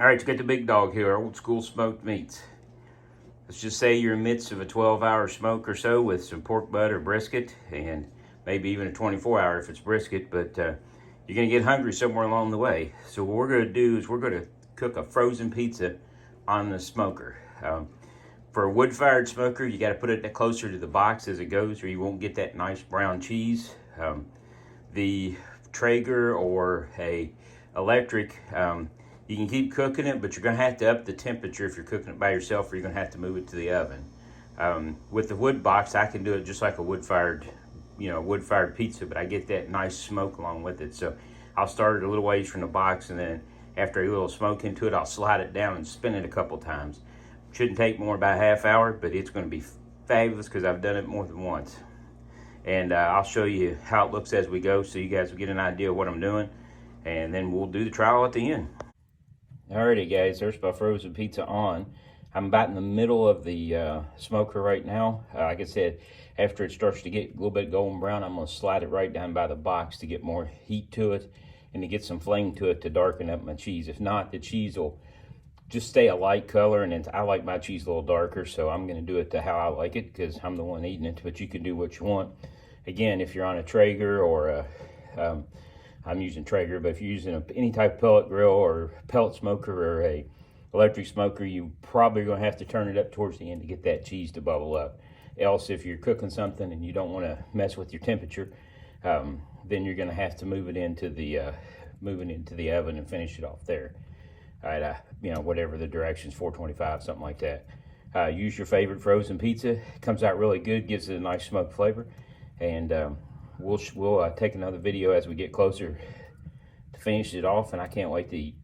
All right, you got the Big Dog here, old school smoked meats. Let's just say you're in the midst of a 12-hour smoke or so with some pork butt or brisket, and maybe even a 24-hour if it's brisket, but you're gonna get hungry somewhere along the way. So what we're gonna do is we're gonna cook a frozen pizza on the smoker. For a wood-fired smoker, you gotta put it closer to the box as it goes, or you won't get that nice brown cheese. The Traeger or a electric, you can keep cooking it, but you're gonna have to up the temperature if you're cooking it by yourself, or you're gonna have to move it to the oven. With the wood box, I can do it just like a wood-fired pizza, but I get that nice smoke along with it. So I'll start it a little ways from the box, and then after a little smoke into it, I'll slide it down and spin it a couple times. Shouldn't take more about a half hour, but it's gonna be fabulous because I've done it more than once. And I'll show you how it looks as we go, so you guys will get an idea of what I'm doing, and then we'll do the trial at the end. Alrighty guys, there's my frozen pizza on. I'm about in the middle of the smoker right now. Like I said, after it starts to get a little bit golden brown, I'm gonna slide it right down by the box to get more heat to it and to get some flame to it to darken up my cheese. If not, the cheese will just stay a light color, and I like my cheese a little darker, so I'm gonna do it to how I like it because I'm the one eating it, but you can do what you want. Again, if you're on a Traeger or a, I'm using Traeger, but if you're using any type of pellet grill or pellet smoker or a electric smoker, you probably gonna have to turn it up towards the end to get that cheese to bubble up. Else, if you're cooking something and you don't want to mess with your temperature, then you're gonna have to move it into the oven and finish it off there. All right, whatever the directions, 425, something like that. Use your favorite frozen pizza. It comes out really good, gives it a nice smoked flavor, and we'll take another video as we get closer to finish it off, and I can't wait to eat.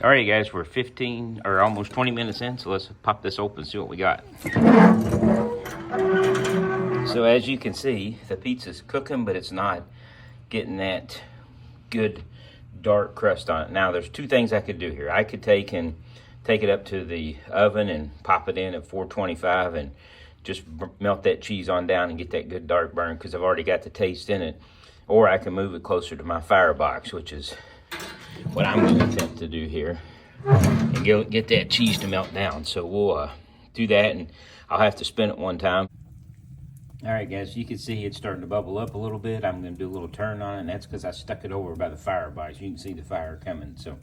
Alrighty guys, we're 15 or almost 20 minutes in, so let's pop this open and see what we got. So as you can see, the pizza's cooking, but it's not getting that good dark crust on it. Now there's two things I could do here. I could take it up to the oven and pop it in at 425 and just melt that cheese on down and get that good dark burn because I've already got the taste in it. Or I can move it closer to my firebox, which is what I'm going to attempt to do here, and get that cheese to melt down. So we'll do that, and I'll have to spin it one time. All right guys, you can see it's starting to bubble up a little bit. I'm going to do a little turn on it, and that's because I stuck it over by the firebox. You can see the fire coming. So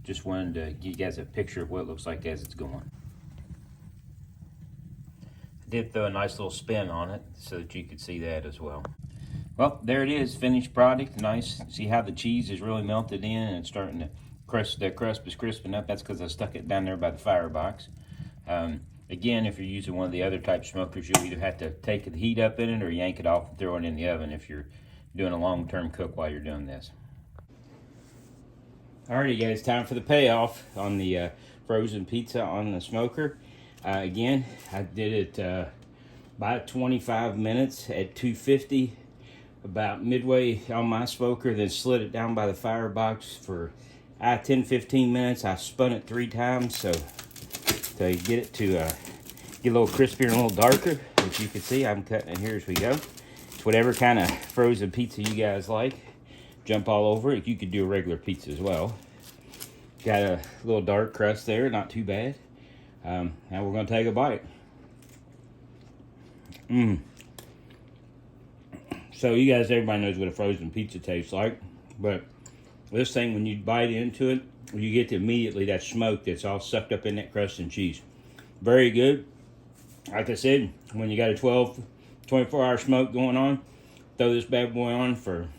just wanted to give you guys a picture of what it looks like as it's going. Did throw a nice little spin on it so that you could see that as well. Well, there it is, finished product. Nice. See how the cheese is really melted in and it's starting to crust. The crust is crisping up. That's because I stuck it down there by the firebox. Again, if you're using one of the other type smokers, you'll either have to take the heat up in it or yank it off and throw it in the oven if you're doing a long-term cook while you're doing this. Alrighty guys, time for the payoff on the frozen pizza on the smoker. Again, I did it about 25 minutes at 250, about midway on my smoker, then slid it down by the firebox for 10-15 minutes. I spun it 3 times so to get it to get a little crispier and a little darker. As you can see, I'm cutting it here as we go. It's whatever kind of frozen pizza you guys like. Jump all over it. You could do a regular pizza as well. Got a little dark crust there, not too bad. Now we're going to take a bite. So you guys, everybody knows what a frozen pizza tastes like, but this thing, when you bite into it, you get immediately that smoke that's all sucked up in that crust and cheese. Very good. Like I said, when you got a 24-hour smoke going on, throw this bad boy on for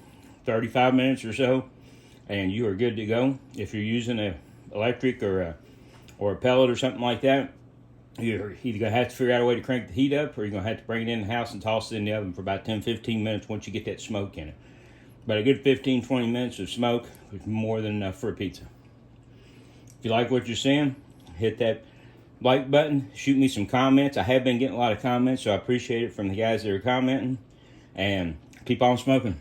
35 minutes or so, and you are good to go. If you're using a electric or a pellet or something like that, you're either going to have to figure out a way to crank the heat up, or you're going to have to bring it in the house and toss it in the oven for about 10-15 minutes once you get that smoke in it. But a good 15-20 minutes of smoke is more than enough for a pizza. If you like what you're seeing, hit that like button, shoot me some comments. I have been getting a lot of comments, so I appreciate it from the guys that are commenting, and keep on smoking.